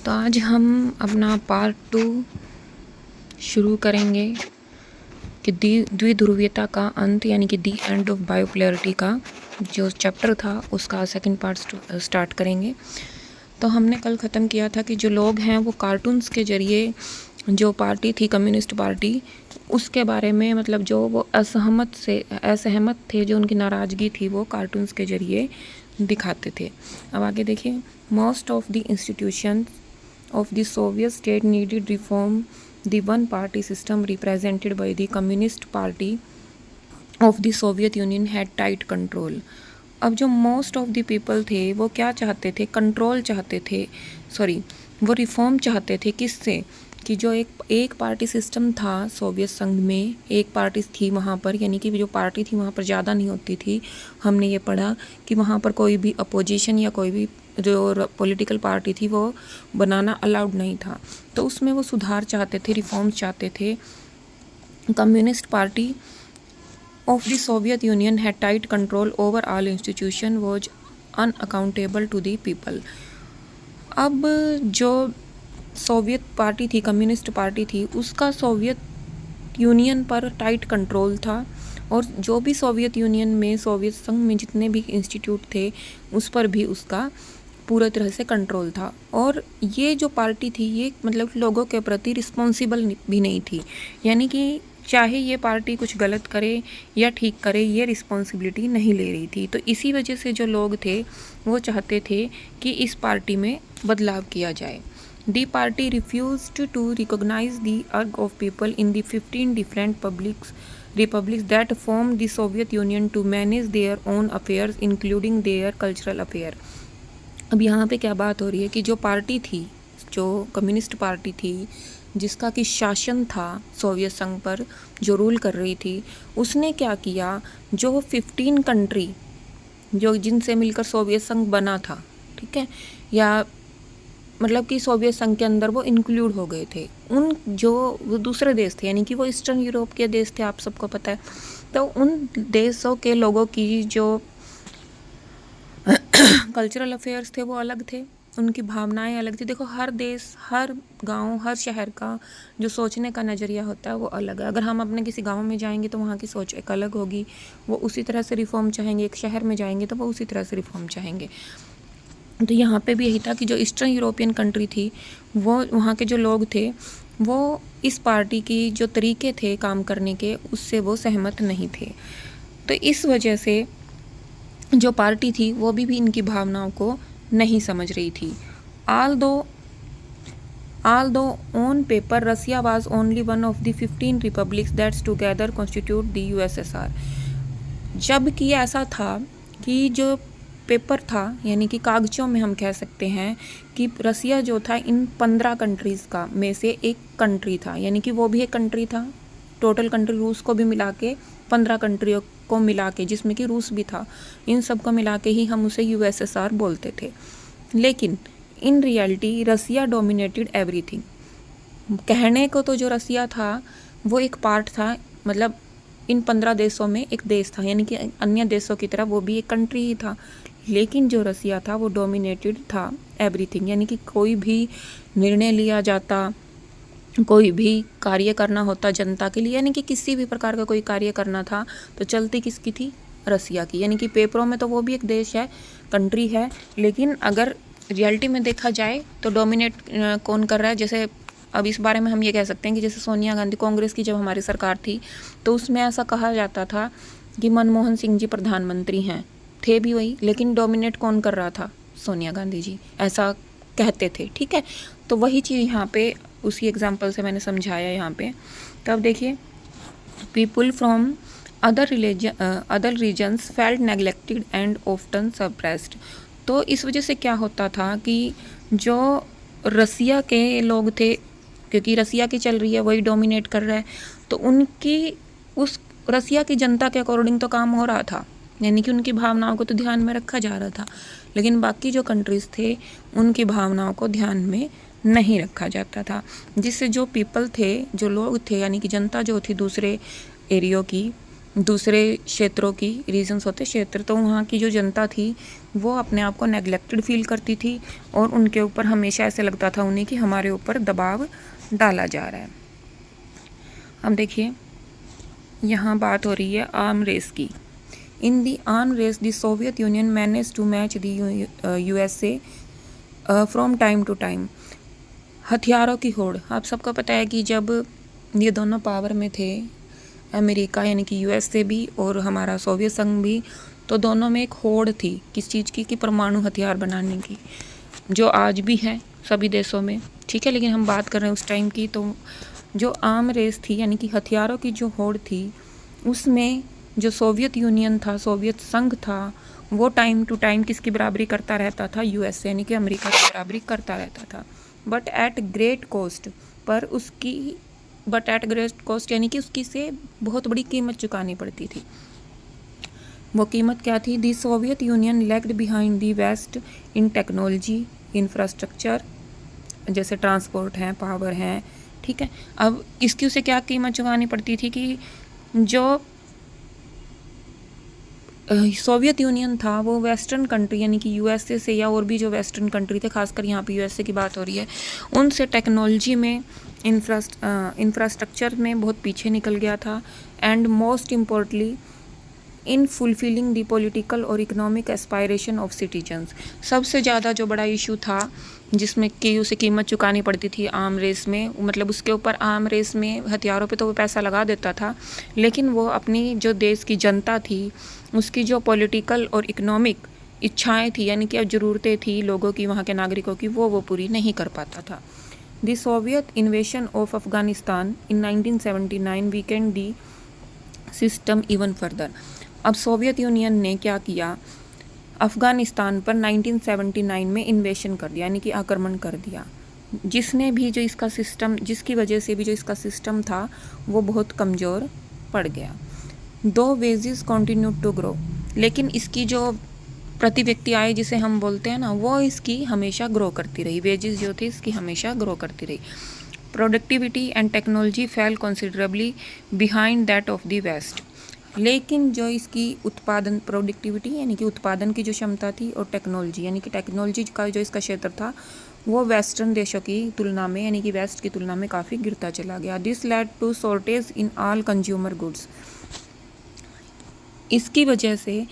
तो आज हम अपना पार्ट 2 शुरू करेंगे कि द्विध्रुवीयता का अंत यानी कि दी एंड ऑफ बायोपोलैरिटी का जो चैप्टर था उसका सेकंड पार्ट स्टार्ट करेंगे। तो हमने कल ख़त्म किया था कि जो लोग हैं वो कार्टून्स के ज़रिए जो पार्टी थी कम्युनिस्ट पार्टी उसके बारे में मतलब जो वो असहमत थे, जो उनकी नाराज़गी थी वो कार्टून्स के ज़रिए दिखाते थे। अब आगे देखिए, most of the institutions of the Soviet state needed reform. The one party system represented by the Communist Party of the Soviet Union had tight control. अब जो मोस्ट ऑफ द पीपल थे वो क्या चाहते थे, कंट्रोल चाहते थे, वो रिफॉर्म चाहते थे। किससे? कि जो एक पार्टी सिस्टम था सोवियत संघ में, एक पार्टी थी वहाँ पर, यानी कि जो पार्टी थी वहाँ पर ज़्यादा नहीं होती थी। हमने ये पढ़ा कि वहाँ पर कोई भी अपोजिशन या कोई भी जो पॉलिटिकल पार्टी थी वो बनाना अलाउड नहीं था। तो उसमें वो सुधार चाहते थे, रिफॉर्म्स चाहते थे। Communist party of the Soviet Union had tight control over all institution, was unaccountable to the people. अब जो सोवियत पार्टी थी, कम्युनिस्ट पार्टी थी, उसका सोवियत यूनियन पर टाइट कंट्रोल था और जो भी सोवियत यूनियन में, सोवियत संघ में जितने भी इंस्टीट्यूट थे उस पर भी उसका पूरी तरह से कंट्रोल था। और ये जो पार्टी थी ये मतलब लोगों के प्रति रिस्पॉन्सिबल भी नहीं थी, यानी कि चाहे ये पार्टी कुछ गलत करे या ठीक करे ये रिस्पॉन्सिबिलिटी नहीं ले रही थी। तो इसी वजह से जो लोग थे वो चाहते थे कि इस पार्टी में बदलाव किया जाए। The party refused to recognize the urge of people in the 15 different republics that form the Soviet Union to manage their own affairs including their cultural affair. अब यहाँ पे क्या बात हो रही है कि जो पार्टी थी, जो कम्युनिस्ट पार्टी थी, जिसका कि शासन था सोवियत संघ पर, जो रूल कर रही थी, उसने क्या किया, जो 15 कंट्री जो जिनसे मिलकर सोवियत संघ बना था, ठीक है, या मतलब कि सोवियत संघ के अंदर वो इंक्लूड हो गए थे, उन जो वो दूसरे देश थे, यानी कि वो ईस्टर्न यूरोप के देश थे, आप सबको पता है। तो उन देशों के लोगों की जो कल्चरल अफेयर्स थे वो अलग थे, उनकी भावनाएं अलग थी। देखो, हर देश, हर गांव, हर शहर का जो सोचने का नज़रिया होता है वो अलग है। अगर हम अपने किसी गांव में जाएंगे तो वहाँ की सोच एक अलग होगी, वो उसी तरह से रिफॉर्म चाहेंगे। एक शहर में जाएंगे तो वो उसी तरह से रिफॉर्म चाहेंगे। तो यहाँ पे भी यही था कि जो ईस्टर्न यूरोपियन कंट्री थी वो, वहाँ के जो लोग थे वो इस पार्टी की जो तरीके थे काम करने के उससे वो सहमत नहीं थे। तो इस वजह से जो पार्टी थी वो भी इनकी भावनाओं को नहीं समझ रही थी। Although on paper Russia was only one of the 15 republics that together constitute the USSR, जबकि ऐसा था कि जो पेपर था यानी कि कागजों में हम कह सकते हैं कि रसिया जो था इन 15 कंट्रीज़ का में से एक कंट्री था, यानी कि वो भी एक कंट्री था। टोटल कंट्री रूस को भी मिला के 15 कंट्रियों को मिला के, जिसमें कि रूस भी था, इन सब को मिला के ही हम उसे USSR बोलते थे। लेकिन in reality Russia dominated everything. कहने को तो जो रसिया था वो एक पार्ट था, मतलब इन 15 देशों में एक देश था, यानी कि अन्य देशों की तरह वो भी एक कंट्री ही था। लेकिन जो रसिया था वो डोमिनेटेड था एवरीथिंग, यानी कि कोई भी निर्णय लिया जाता, कोई भी कार्य करना होता जनता के लिए, यानी कि किसी भी प्रकार का कोई कार्य करना था तो चलती किसकी थी? रसिया की। यानी कि पेपरों में तो वो भी एक देश है, कंट्री है, लेकिन अगर रियलिटी में देखा जाए तो डोमिनेट कौन कर रहा है? जैसे अब इस बारे में हम ये कह सकते हैं कि जैसे सोनिया गांधी, कांग्रेस की जब हमारी सरकार थी तो उसमें ऐसा कहा जाता था कि मनमोहन सिंह जी प्रधानमंत्री हैं, थे भी वही, लेकिन डोमिनेट कौन कर रहा था? सोनिया गांधी जी, ऐसा कहते थे, ठीक है। तो वही चीज़ यहाँ पे उसी एग्जाम्पल से मैंने समझाया यहाँ पे। तो अब देखिए, people from other regions felt neglected and often suppressed. तो इस वजह से क्या होता था कि जो रसिया के लोग थे, क्योंकि रसिया की चल रही है, वही डोमिनेट कर रहा है, तो उनकी उस रसिया की जनता के अकॉर्डिंग तो काम हो रहा था, यानी कि उनकी भावनाओं को तो ध्यान में रखा जा रहा था। लेकिन बाकी जो कंट्रीज़ थे उनकी भावनाओं को ध्यान में नहीं रखा जाता था, जिससे जो पीपल थे, जो लोग थे, यानी कि जनता जो थी दूसरे एरियो की, दूसरे क्षेत्रों की रीजन्स होते क्षेत्र, तो वहाँ की जो जनता थी वो अपने आप को नेग्लेक्टेड फील करती थी और उनके ऊपर हमेशा ऐसे लगता था उन्हें कि हमारे ऊपर दबाव डाला जा रहा है। अब देखिए यहाँ बात हो रही है आर्म रेस की। In the arm race the Soviet Union manage to match the USA from time to time. हथियारों की होड़, आप सबको पता है कि जब ये दोनों पावर में थे, अमेरिका यानी कि USA भी और हमारा सोवियत संघ भी, तो दोनों में एक होड़ थी किस चीज़ की, कि परमाणु हथियार बनाने की, जो आज भी है सभी देशों में, ठीक है। लेकिन हम बात कर रहे हैं उस टाइम की, तो जो आर्म रेस थी यानी कि हथियारों की जो होड़ थी, उसमें जो सोवियत यूनियन था, सोवियत संघ था, वो टाइम टू टाइम किसकी बराबरी करता रहता था, US यानी कि अमेरिका की बराबरी करता रहता था, but at great cost. But at great cost यानी कि उसकी से बहुत बड़ी कीमत चुकानी पड़ती थी। वो कीमत क्या थी? The Soviet Union lagged behind the west in technology, infrastructure, जैसे ट्रांसपोर्ट हैं, पावर हैं, ठीक है। अब इसकी उसे क्या कीमत चुकानी पड़ती थी कि जो सोवियत यूनियन था वो वेस्टर्न कंट्री यानी कि USA से या और भी जो वेस्टर्न कंट्री थे, खासकर यहाँ पे USA की बात हो रही है, उनसे टेक्नोलॉजी में, इंफ्रास्ट्रक्चर में बहुत पीछे निकल गया था। And most importantly in fulfilling the political और इकोनॉमिक एस्पायरेशन ऑफ सिटीजन्स। सबसे ज़्यादा जो बड़ा इशू था जिसमें कि उसे कीमत चुकानी पड़ती थी आर्म रेस में, मतलब उसके ऊपर आर्म रेस में हथियारों पे तो वो पैसा लगा देता था, लेकिन वो अपनी जो देश की जनता थी उसकी जो पॉलिटिकल और इकोनॉमिक इच्छाएं थी यानी कि अब ज़रूरतें थी लोगों की, वहाँ के नागरिकों की, वो पूरी नहीं कर पाता था। The Soviet इन्वेशन of Afghanistan in 1979 weekend the system even further. अब सोवियत यूनियन ने क्या किया, अफ़गानिस्तान पर 1979 में इन्वेशन कर दिया यानी कि आक्रमण कर दिया, जिसने भी जो इसका सिस्टम, जिसकी वजह से भी जो इसका सिस्टम था वो बहुत कमज़ोर पड़ गया। दो वेजेस कंटिन्यू टू ग्रो, लेकिन इसकी जो प्रति व्यक्ति आय जिसे हम बोलते हैं ना, वो इसकी हमेशा ग्रो करती रही, वेजेस जो थी इसकी हमेशा ग्रो करती रही। Productivity and technology fell considerably behind that of the West, लेकिन जो इसकी उत्पादन, प्रोडक्टिविटी यानी कि उत्पादन की जो क्षमता थी, और टेक्नोलॉजी यानी कि टेक्नोलॉजी का जो इसका क्षेत्र था, वो वेस्टर्न देशों की तुलना में यानी कि वेस्ट की तुलना में काफ़ी गिरता चला गया। This led to shortage in all consumer goods. इसकी वजह से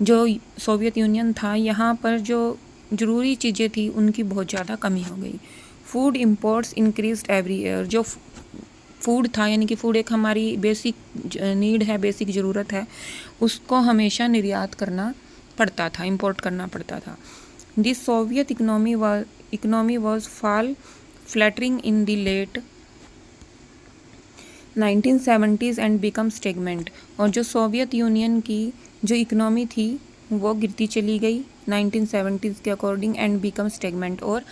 जो सोवियत यूनियन था, यहाँ पर जो ज़रूरी चीज़ें थी उनकी बहुत ज़्यादा कमी हो गई। Food imports increased every year, जो फूड था यानी कि फूड एक हमारी बेसिक नीड है, बेसिक ज़रूरत है, उसको हमेशा निर्यात करना पड़ता था, इंपोर्ट करना पड़ता था। This Soviet economy was fall flattering in the late 1970s and become stagnant, और जो सोवियत यूनियन की जो इकोनॉमी थी वो गिरती चली गई 1970s के अकॉर्डिंग, एंड बिकम स्टेगमेंट, और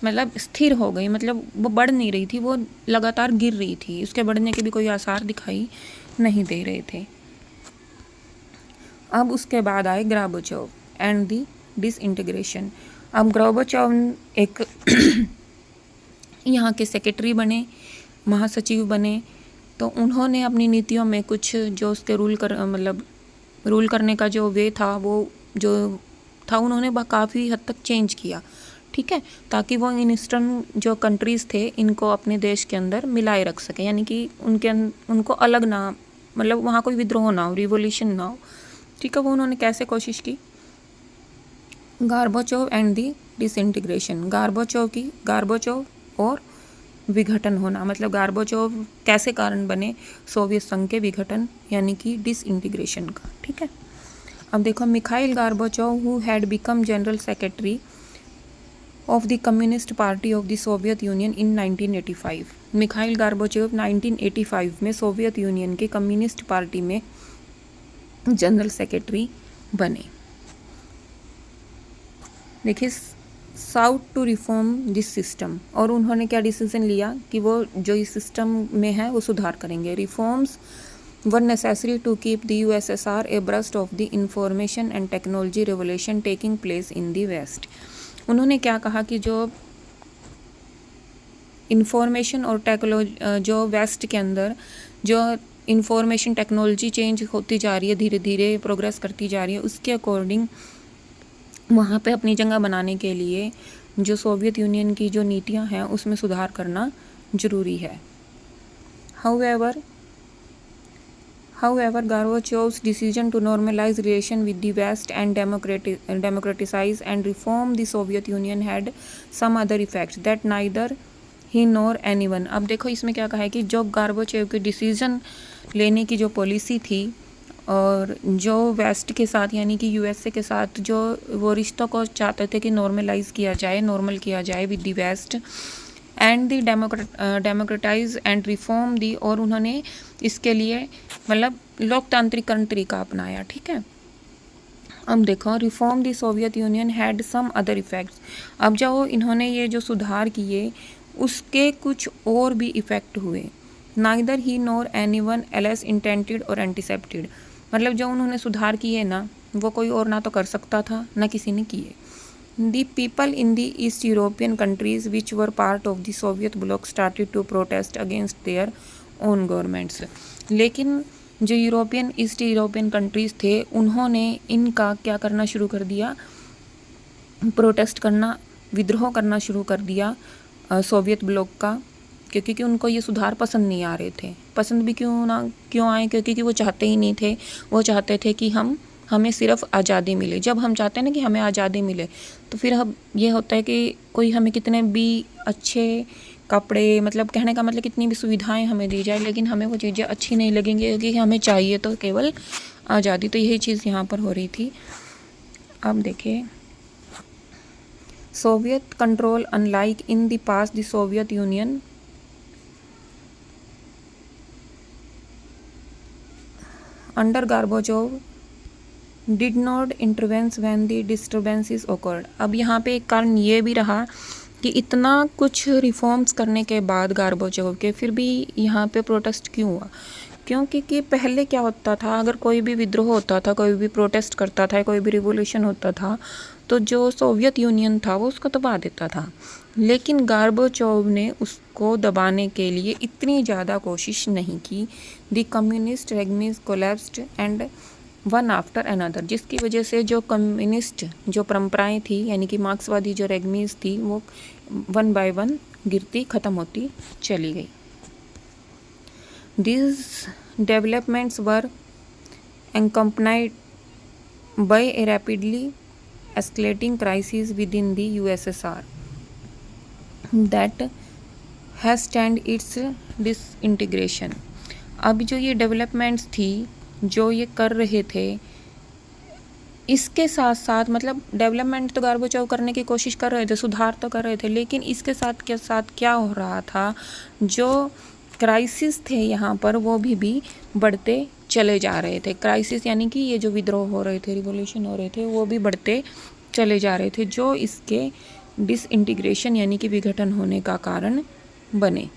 मतलब स्थिर हो गई, मतलब वो बढ़ नहीं रही थी, वो लगातार गिर रही थी, उसके बढ़ने के भी कोई आसार दिखाई नहीं दे रहे थे। अब उसके बाद आए ग्राबोचोव एंड दी डिसइंटीग्रेशन। अब ग्राबोचोव एक यहाँ के सेक्रेटरी बने, महासचिव बने, तो उन्होंने अपनी नीतियों में कुछ जो उसके रूल करने का जो वे था, वो जो था उन्होंने काफ़ी हद तक चेंज किया, ठीक है, ताकि वो इन ईस्टर्न जो कंट्रीज़ थे इनको अपने देश के अंदर मिलाए रख सके, यानी कि उनको अलग ना, मतलब वहाँ कोई विद्रोह ना हो, रिवोल्यूशन ना हो, ठीक है। वो उन्होंने कैसे कोशिश की? गार्बाचोव एंड दी डिसइंटीग्रेशन, गार्बाचोव और विघटन होना, मतलब गार्बाचोव कैसे कारण बने सोवियत संघ के विघटन यानी कि डिसइंटीग्रेशन का, ठीक है। अब देखो, Mikhail Gorbachev who had become general secretary of the Communist Party of the Soviet Union in 1985। Mikhail Gorbachev 1985 में सोवियत यूनियन के कम्युनिस्ट पार्टी में जनरल सेक्रेटरी बने। देखिए, sought to reform this system, और उन्होंने क्या डिसीजन लिया कि वो जो इस सिस्टम में है वो सुधार करेंगे। Reforms were necessary to keep the USSR abreast of the information and technology revolution taking place in the west. उन्होंने क्या कहा कि जो इंफॉर्मेशन और टेक्नोलॉजी जो वेस्ट के अंदर जो इंफॉर्मेशन टेक्नोलॉजी चेंज होती जा रही है, धीरे धीरे प्रोग्रेस करती जा रही है, उसके अकॉर्डिंग वहाँ पे अपनी जगह बनाने के लिए जो सोवियत यूनियन की जो नीतियाँ हैं उसमें सुधार करना ज़रूरी है। However, Gorbachev's decision to normalize relation with the West and democratize and reform the Soviet Union had some other effects that neither he nor anyone। अब देखो इसमें क्या कहा है कि जो गार्बाचेव के डिसीजन लेने की जो पॉलिसी थी और जो वेस्ट के साथ यानी कि यूएसए के साथ जो वो रिश्तों को चाहते थे कि नॉर्मलाइज किया जाए, नॉर्मल किया जाए with the west and the democratize and reform the, और उन्होंने इसके लिए मतलब लोकतांत्रिकरण तरीका अपनाया। ठीक है, अब देखो reform the Soviet Union had some other effects. अब जो इन्होंने ये जो सुधार किए उसके कुछ और भी इफ़ेक्ट हुए। नाइदर ही नोर एनी वन एल्स इंटेंटेड और एंटीसेप्टेड, मतलब जो उन्होंने सुधार किए ना वो कोई और ना तो कर सकता था ना किसी ने किए। The people in the East European countries which were part of the Soviet bloc started to protest against their own governments। लेकिन जो ईस्ट यूरोपियन कंट्रीज़ थे उन्होंने इनका क्या करना शुरू कर दिया, प्रोटेस्ट करना, विद्रोह करना शुरू कर दिया सोवियत ब्लॉक का, क्योंकि उनको ये सुधार पसंद नहीं आ रहे थे। पसंद भी क्यों आए, क्योंकि वो चाहते ही नहीं थे। वो चाहते थे कि हमें सिर्फ आज़ादी मिले। जब हम चाहते हैं ना कि हमें आज़ादी मिले तो फिर हम ये होता है कि कोई हमें कितने भी अच्छे कपड़े, मतलब कहने का मतलब कितनी भी सुविधाएं हमें दी जाए, लेकिन हमें वो चीज़ें अच्छी नहीं लगेंगी क्योंकि हमें चाहिए तो केवल आज़ादी। तो यही चीज़ यहाँ पर हो रही थी। अब देखिए, Soviet control unlike in the past the Soviet Union under Gorbachev did not intervene when the disturbances occurred. अब यहाँ पे एक कारण ये भी रहा कि इतना कुछ रिफॉर्म्स करने के बाद गार्बाचोव के फिर भी यहाँ पे प्रोटेस्ट क्यों हुआ, क्योंकि पहले क्या होता था, अगर कोई भी विद्रोह होता था, कोई भी प्रोटेस्ट करता था, कोई भी रिवोल्यूशन होता था तो जो सोवियत यूनियन था वो उसको दबा देता था। लेकिन गार्बाचोव ने उसको दबाने के लिए इतनी ज़्यादा कोशिश नहीं की। The communist regime collapsed and one after another, जिसकी वजह से जो कम्युनिस्ट जो परंपराएं थी यानी कि मार्क्सवादी जो रेजिम्स थी वो वन बाय वन गिरती ख़त्म होती चली गई। These developments were accompanied by a rapidly escalating crisis within the USSR that hastened its disintegration। अब जो ये डेवलपमेंट्स थी जो ये कर रहे थे, इसके साथ साथ मतलब डेवलपमेंट तो गार्बाचोव करने की कोशिश कर रहे थे, सुधार तो कर रहे थे, लेकिन इसके साथ क्या हो रहा था, जो क्राइसिस थे यहाँ पर वो भी बढ़ते चले जा रहे थे। क्राइसिस यानी कि ये जो विद्रोह हो रहे थे, रिवॉल्यूशन हो रहे थे, वो भी बढ़ते चले जा रहे थे, जो इसके डिसइंटीग्रेशन यानी कि विघटन होने का कारण बने।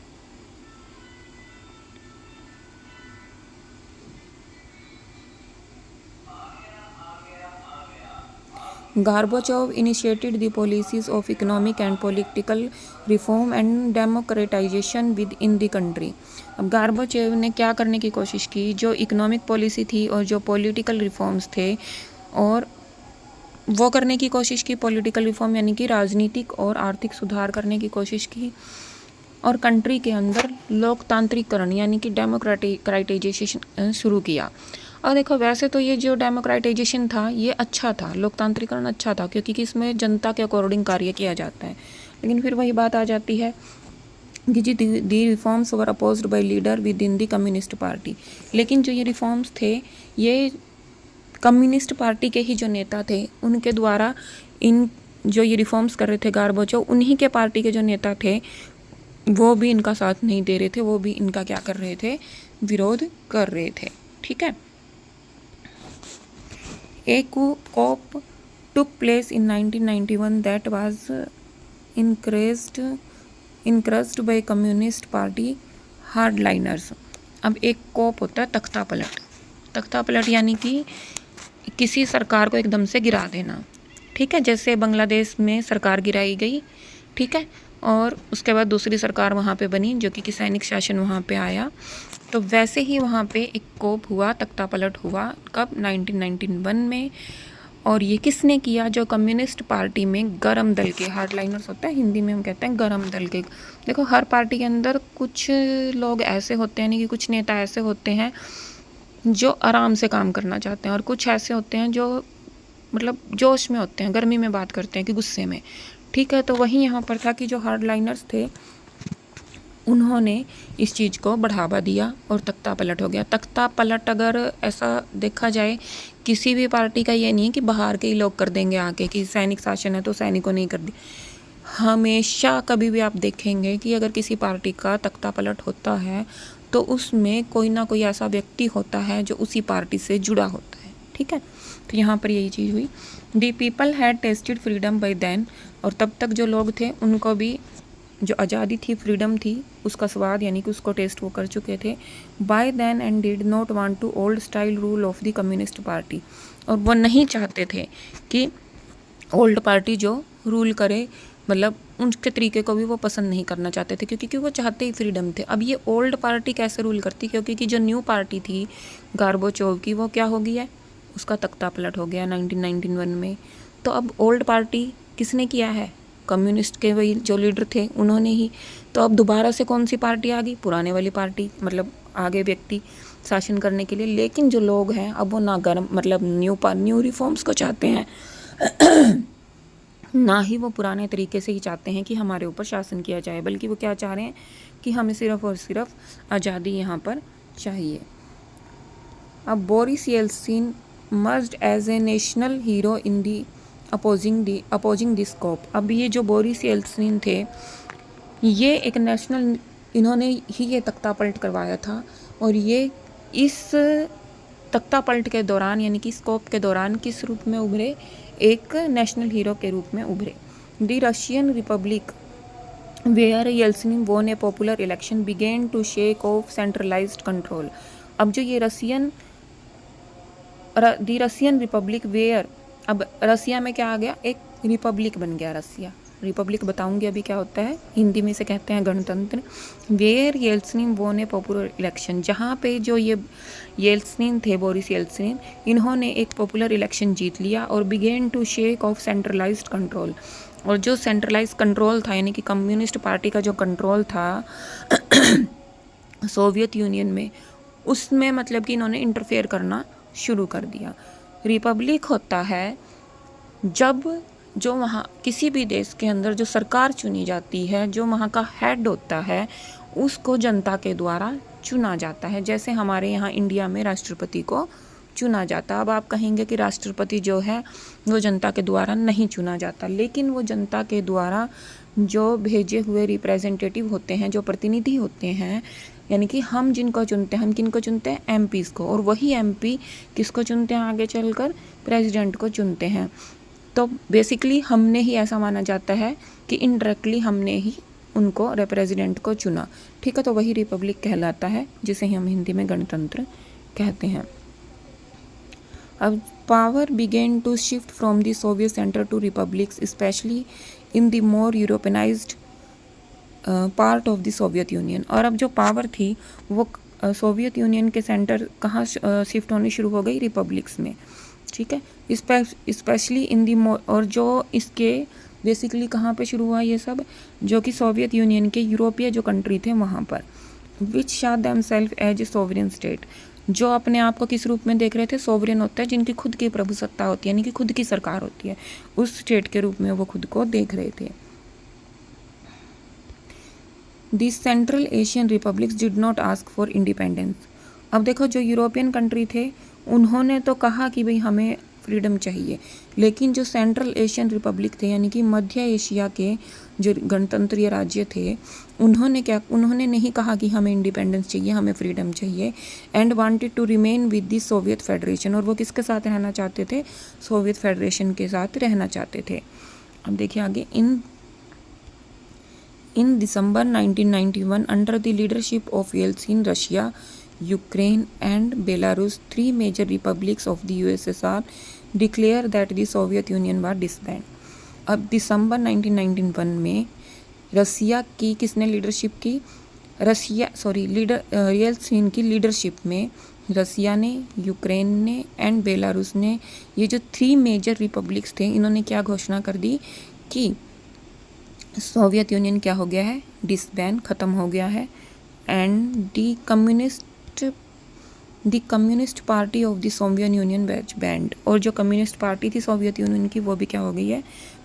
Gorbachev initiated the policies of economic and political reform and democratization within the country। अब गार्बाचेव ने क्या करने की कोशिश की, जो इकोनॉमिक पॉलिसी थी और जो पॉलिटिकल रिफॉर्म्स थे और वो करने की कोशिश की। पॉलिटिकल रिफॉर्म यानी कि राजनीतिक और आर्थिक सुधार करने की कोशिश की, और कंट्री के अंदर लोकतांत्रिकरण यानी कि डेमोक्रेटाइजेशन शुरू किया। और देखो वैसे तो ये जो डेमोक्रेटाइजेशन था ये अच्छा था, लोकतांत्रिकरण अच्छा था, क्योंकि इसमें जनता के अकॉर्डिंग कार्य किया जाता है। लेकिन फिर वही बात आ जाती है कि जी the reforms were opposed by leader within the Communist Party. लेकिन जो ये रिफॉर्म्स थे ये कम्युनिस्ट पार्टी के ही जो नेता थे उनके द्वारा इन जो ये रिफॉर्म्स कर रहे थे गार्बाचोव, उन्हीं के पार्टी के जो नेता थे वो भी इनका साथ नहीं दे रहे थे, वो भी इनका क्या कर रहे थे, विरोध कर रहे थे। ठीक है, A coup took place in 1991 that was encouraged by Communist Party hardliners। अब एक कोप होता है तख्ता पलट। तख्ता पलट यानी कि किसी सरकार को एकदम से गिरा देना। ठीक है, जैसे बांग्लादेश में सरकार गिराई गई, ठीक है, और उसके बाद दूसरी सरकार वहाँ पे बनी जो कि सैनिक शासन वहाँ पे आया। तो वैसे ही वहाँ पे एक कोप हुआ, तख्ता पलट हुआ, कब? 1991 में। और ये किसने किया? जो कम्युनिस्ट पार्टी में गरम दल के हार्डलाइनर्स होते हैं, हिंदी में हम कहते हैं गरम दल के। देखो हर पार्टी के अंदर कुछ लोग ऐसे होते हैं, नहीं कि कुछ नेता ऐसे होते हैं जो आराम से काम करना चाहते हैं, और कुछ ऐसे होते हैं जो मतलब जोश में होते हैं, गर्मी में बात करते हैं कि गुस्से में। ठीक है, तो वही यहाँ पर था कि जो हार्डलाइनर्स थे उन्होंने इस चीज़ को बढ़ावा दिया और तख्ता पलट हो गया। तख्ता पलट अगर ऐसा देखा जाए किसी भी पार्टी का, ये नहीं है कि बाहर के ही लोग कर देंगे आके कि सैनिक शासन है तो सैनिकों ने ही कर दी। हमेशा कभी भी आप देखेंगे कि अगर किसी पार्टी का तख्ता पलट होता है तो उसमें कोई ना कोई ऐसा व्यक्ति होता है जो उसी पार्टी से जुड़ा होता है। ठीक है, तो यहाँ पर यही चीज़ हुई। The people had tasted freedom by then, और तब तक जो लोग थे उनको भी जो आज़ादी थी, फ्रीडम थी, उसका स्वाद यानी कि उसको टेस्ट वो कर चुके थे। By then and did not want to old style rule of the Communist Party, और वो नहीं चाहते थे कि ओल्ड पार्टी जो रूल करे, मतलब उनके तरीके को भी वो पसंद नहीं करना चाहते थे, क्योंकि वो चाहते ही फ्रीडम थे। अब ये ओल्ड पार्टी कैसे रूल करती? क्योंकि कि जो न्यू पार्टी थी गार्बोचोव की, वो क्या हो गई है, उसका तख्ता पलट हो गया 1991 में। तो अब ओल्ड पार्टी किसने किया है? कम्युनिस्ट के वही जो लीडर थे उन्होंने ही। तो अब दोबारा से कौन सी पार्टी आ गई? पुराने वाली पार्टी, मतलब आगे व्यक्ति शासन करने के लिए। लेकिन जो लोग हैं अब वो ना गर्म मतलब न्यू रिफॉर्म्स को चाहते हैं ना ही वो पुराने तरीके से ही चाहते हैं कि हमारे ऊपर शासन किया जाए, बल्कि वो क्या चाह रहे हैं कि हमें सिर्फ और सिर्फ आज़ादी यहाँ पर चाहिए। अब Boris Yeltsin merged as a national hero in the opposing this scope. अब ये जो बोरिस येल्सिन थे, ये एक नेशनल, इन्होंने ही ये तख्ता पलट करवाया था, और ये इस तख्ता पलट के दौरान यानी कि स्कोप के दौरान किस रूप में उभरे? एक नेशनल हीरो के रूप में उभरे। The Russian republic where Yeltsin won a popular election began to shake off centralised control. अब जो ये द रशियन रिपब्लिक वेयर, अब रसिया में क्या आ गया? एक रिपब्लिक बन गया रसिया। रिपब्लिक बताऊंगी अभी क्या होता है, हिंदी में से कहते हैं गणतंत्र। Where Yeltsin won a popular election, जहाँ पे जो ये येल्सिन थे, बोरिस येल्सिन, इन्होंने एक पॉपुलर इलेक्शन जीत लिया और began to shake off centralised control. और जो सेंट्रलाइज कंट्रोल था यानी कि कम्युनिस्ट पार्टी का जो कंट्रोल था सोवियत यूनियन में, उसमें मतलब कि इन्होंने इंटरफेयर करना शुरू कर दिया। रिपब्लिक होता है जब जो वहाँ किसी भी देश के अंदर जो सरकार चुनी जाती है, जो वहाँ का हेड होता है, उसको जनता के द्वारा चुना जाता है। जैसे हमारे यहाँ इंडिया में राष्ट्रपति को चुना जाता। अब आप कहेंगे कि राष्ट्रपति जो है वो जनता के द्वारा नहीं चुना जाता, लेकिन वो जनता के द्वारा जो भेजे हुए रिप्रेजेंटेटिव होते हैं, जो प्रतिनिधि होते हैं, यानी कि हम जिनको चुनते हैं, हम किनको चुनते हैं? एमपीज़ को। और वही एमपी किसको चुनते हैं आगे चलकर? प्रेसिडेंट को चुनते हैं। तो बेसिकली हमने ही ऐसा माना जाता है कि इनडायरेक्टली हमने ही उनको प्रेसिडेंट को चुना। ठीक है, तो वही रिपब्लिक कहलाता है, जिसे हम हिंदी में गणतंत्र कहते हैं। अब power began to shift from the Soviet centre to republics, especially in the more Europeanized part of the Soviet Union. और अब जो पावर थी वो सोवियत यूनियन के सेंटर कहाँ शिफ्ट होनी शुरू हो गई? रिपब्लिक्स में। ठीक है, स्पेशली इन दी और जो इसके बेसिकली कहाँ पे शुरू हुआ ये सब? जो कि सोवियत यूनियन के यूरोपीय जो कंट्री थे वहाँ पर। Which saw them self as a sovereign state, जो अपने आप को किस रूप में देख रहे थे? सोवरेन होता है जिनकी खुद की प्रभुसत्ता होती है, यानी कि खुद की सरकार होती है, उस स्टेट के रूप में वो खुद को देख रहे थे। The central Asian republics did not ask for independence. अब देखो जो यूरोपियन कंट्री थे उन्होंने तो कहा कि भाई हमें फ्रीडम चाहिए, लेकिन जो सेंट्रल एशियन रिपब्लिक थे यानी कि मध्य एशिया के जो गणतंत्रीय राज्य थे, उन्होंने नहीं कहा कि हमें इंडिपेंडेंस चाहिए, हमें फ्रीडम चाहिए, and wanted to remain with the Soviet Federation. और वो किसके साथ रहना चाहते थे? सोवियत फेडरेशन के साथ रहना चाहते थे। अब देखिए आगे, इन दिसंबर 1991 under the leadership of Yeltsin, Russia, Ukraine and Belarus, three major republics of the USSR, declare that the Soviet Union was disbanded. अब दिसंबर 1991 में रसिया की किसने लीडरशिप की? येल्त्सिन की लीडरशिप में रसिया ने, यूक्रेन ने एंड बेलारूस ने, ये जो 3 मेजर रिपब्लिक्स थे, इन्होंने क्या घोषणा कर दी कि सोवियत यूनियन क्या हो गया है, डिसबैंड, ख़त्म हो गया है। And the Communist Party of the Soviet union band, और जो कम्युनिस्ट पार्टी थी सोवियत यूनियन की वो भी क्या हो गई है,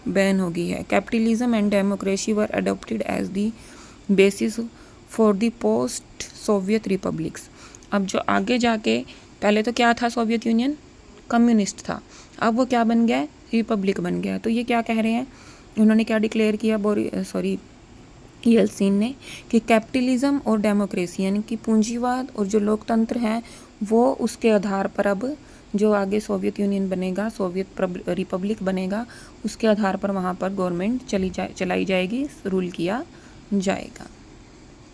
बैन हो गई है। Capitalism and democracy were adopted as the basis for the post Soviet republics. अब जो आगे जाके, पहले तो क्या था सोवियत यूनियन, कम्युनिस्ट था, अब वो क्या बन गया है, रिपब्लिक बन गया। तो ये क्या कह रहे हैं, उन्होंने क्या डिक्लेयर किया येल्त्सिन ने, कि कैपिटलिज्म और डेमोक्रेसी यानी कि पूंजीवाद और जो लोकतंत्र हैं वो उसके आधार पर अब जो आगे सोवियत यूनियन बनेगा, सोवियत रिपब्लिक बनेगा, उसके आधार पर वहाँ पर गवर्नमेंट चलाई जाएगी, रूल किया जाएगा।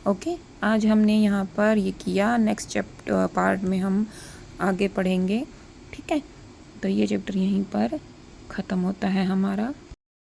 ओके, आज हमने यहाँ पर ये किया, नेक्स्ट पार्ट में हम आगे पढ़ेंगे। ठीक है, तो ये चैप्टर यहीं पर ख़त्म होता है हमारा।